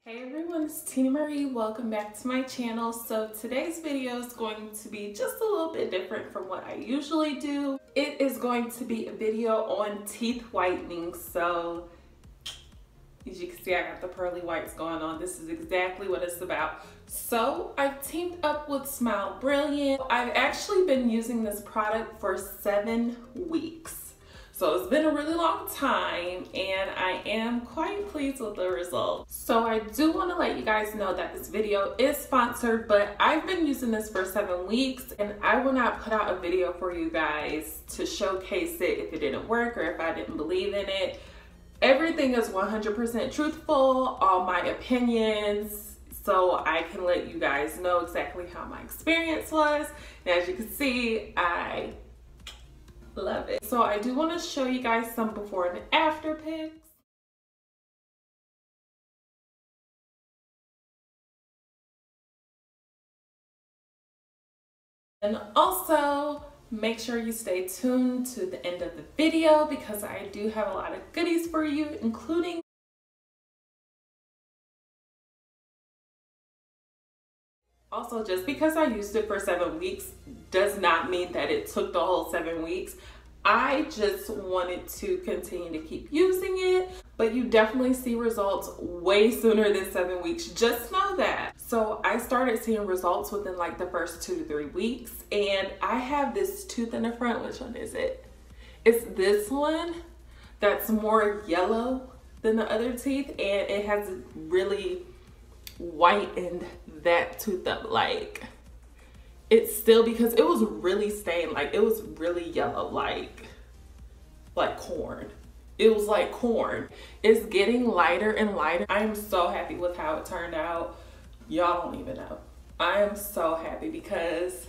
Hey everyone, it's Tina Marie. Welcome back to my channel. So today's video is going to be just a little bit different from what I usually do. It is going to be a video on teeth whitening. So as you can see, I got the pearly whites going on. This is exactly what it's about. So I've teamed up with Smile Brilliant. I've actually been using this product for 7 weeks. So it's been a really long time and I am quite pleased with the results. So I do want to let you guys know that this video is sponsored, but I've been using this for 7 weeks and I will not put out a video for you guys to showcase it if it didn't work or if I didn't believe in it. Everything is 100% truthful, all my opinions, so I can let you guys know exactly how my experience was. And as you can see, I love it. So I do want to show you guys some before and after pics. And also make sure you stay tuned to the end of the video because I do have a lot of goodies for you, including also, just because I used it for 7 weeks does not mean that it took the whole 7 weeks. I just wanted to continue to keep using it, but you definitely see results way sooner than 7 weeks. Just know that. So I started seeing results within like the first 2 to 3 weeks, and I have this tooth in the front. Which one is it? It's this one that's more yellow than the other teeth, and it has really whitened that tooth up. Like, it's still, because it was really stained, like it was really yellow, like corn. It was like corn. It's getting lighter and lighter. I am so happy with how it turned out. Y'all don't even know. I am so happy because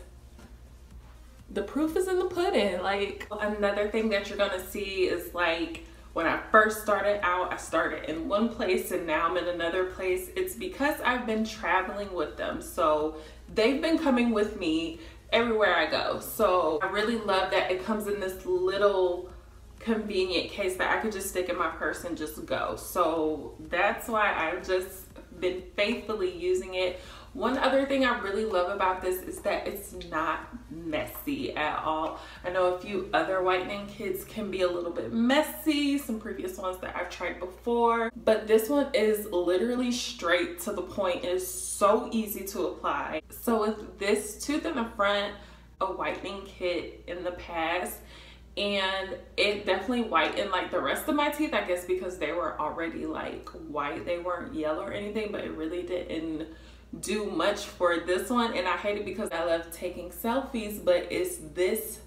the proof is in the pudding. Like, another thing that you're gonna see is like, when I first started out, I started in one place and now I'm in another place. It's because I've been traveling with them. So they've been coming with me everywhere I go. So I really love that it comes in this little convenient case that I could just stick in my purse and just go. So that's why I've just been faithfully using it. One other thing I really love about this is that it's not messy at all. I know a few other whitening kits can be a little bit messy, some previous ones that I've tried before, but this one is literally straight to the point. It is so easy to apply. So with this tooth in the front, a whitening kit in the past, and it definitely whitened like the rest of my teeth, I guess because they were already like white. They weren't yellow or anything, but it really didn't do much for this one. And I hate it because I love taking selfies, but it's this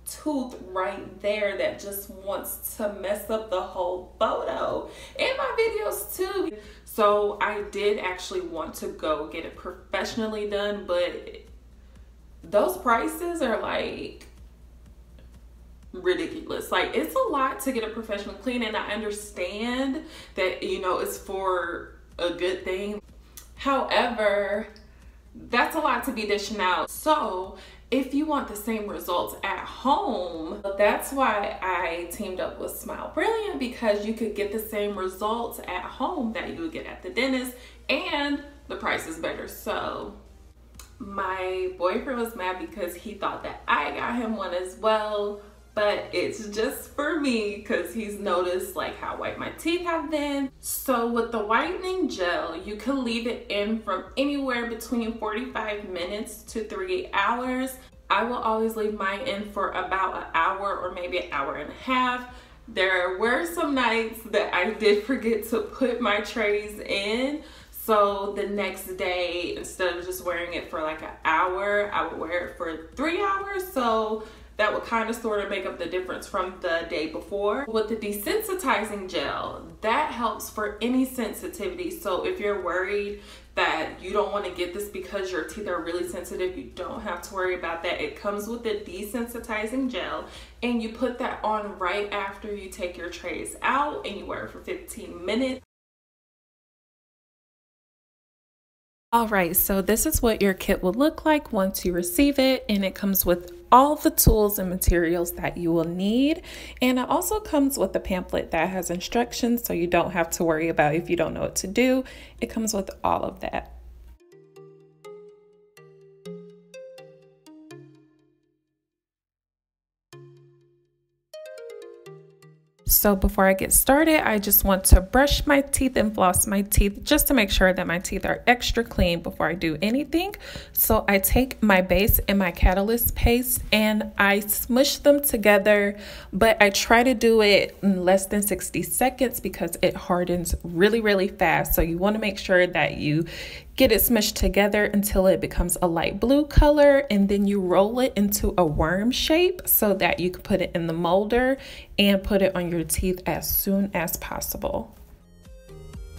tooth right there that just wants to mess up the whole photo and my videos too. So I did actually want to go get it professionally done, but those prices are like ridiculous. Like, it's a lot to get a professional clean, and I understand that, you know, it's for a good thing. However, that's a lot to be dishing out. So if you want the same results at home, that's why I teamed up with Smile Brilliant, because you could get the same results at home that you would get at the dentist, and the price is better. So my boyfriend was mad because he thought that I got him one as well, but it's just for me because he's noticed like how white my teeth have been. So with the whitening gel, you can leave it in from anywhere between 45 minutes to 3 hours. I will always leave mine in for about an hour or maybe an hour and a half. There were some nights that I did forget to put my trays in. So the next day, instead of just wearing it for like an hour, I would wear it for 3 hours. So that would kind of sort of make up the difference from the day before. With the desensitizing gel, that helps for any sensitivity. So if you're worried that you don't want to get this because your teeth are really sensitive, you don't have to worry about that. It comes with the desensitizing gel, and you put that on right after you take your trays out, and you wear it for 15 minutes. All right, so this is what your kit will look like once you receive it, and it comes with all the tools and materials that you will need. And it also comes with a pamphlet that has instructions, so you don't have to worry about if you don't know what to do. It comes with all of that. So before I get started, I just want to brush my teeth and floss my teeth just to make sure that my teeth are extra clean before I do anything. So I take my base and my catalyst paste and I smush them together, but I try to do it in less than 60 seconds because it hardens really, really fast. So you want to make sure that you get it smushed together until it becomes a light blue color, and then you roll it into a worm shape so that you can put it in the molder and put it on your teeth as soon as possible.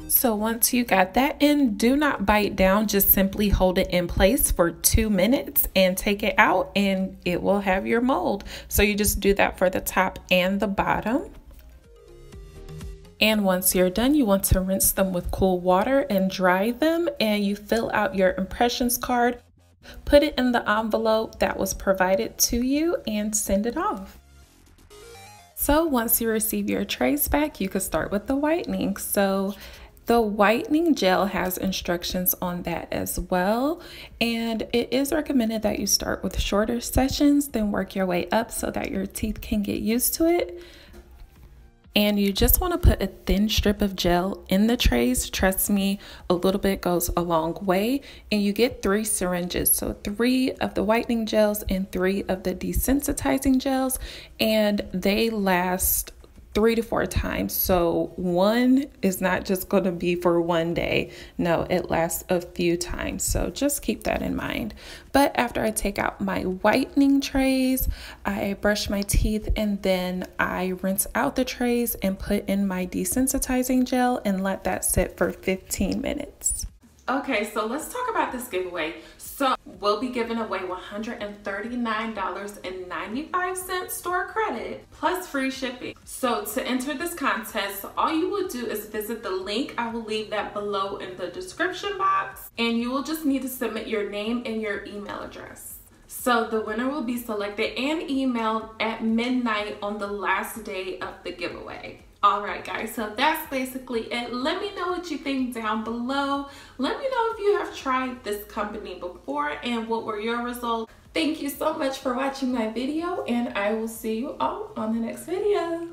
So once you got that in, do not bite down, just simply hold it in place for 2 minutes and take it out and it will have your mold. So you just do that for the top and the bottom. And once you're done, you want to rinse them with cool water and dry them, and you fill out your impressions card, put it in the envelope that was provided to you, and send it off. So once you receive your trays back, you can start with the whitening. So the whitening gel has instructions on that as well, and it is recommended that you start with shorter sessions, then work your way up so that your teeth can get used to it. And you just want to put a thin strip of gel in the trays. Trust me, a little bit goes a long way. And you get 3 syringes. So 3 of the whitening gels and 3 of the desensitizing gels. And they last 3 to 4 times. So one is not just going to be for one day. No, it lasts a few times. So just keep that in mind. But after I take out my whitening trays, I brush my teeth and then I rinse out the trays and put in my desensitizing gel and let that sit for 15 minutes. Okay, so let's talk about this giveaway. So we'll be giving away $139.95 store credit plus free shipping. So to enter this contest, all you will do is visit the link. I will leave that below in the description box, and you will just need to submit your name and your email address. So the winner will be selected and emailed at midnight on the last day of the giveaway. All right, guys, so that's basically it. Let me know what you think down below. Let me know if you have tried this company before and what were your results. Thank you so much for watching my video, and I will see you all on the next video.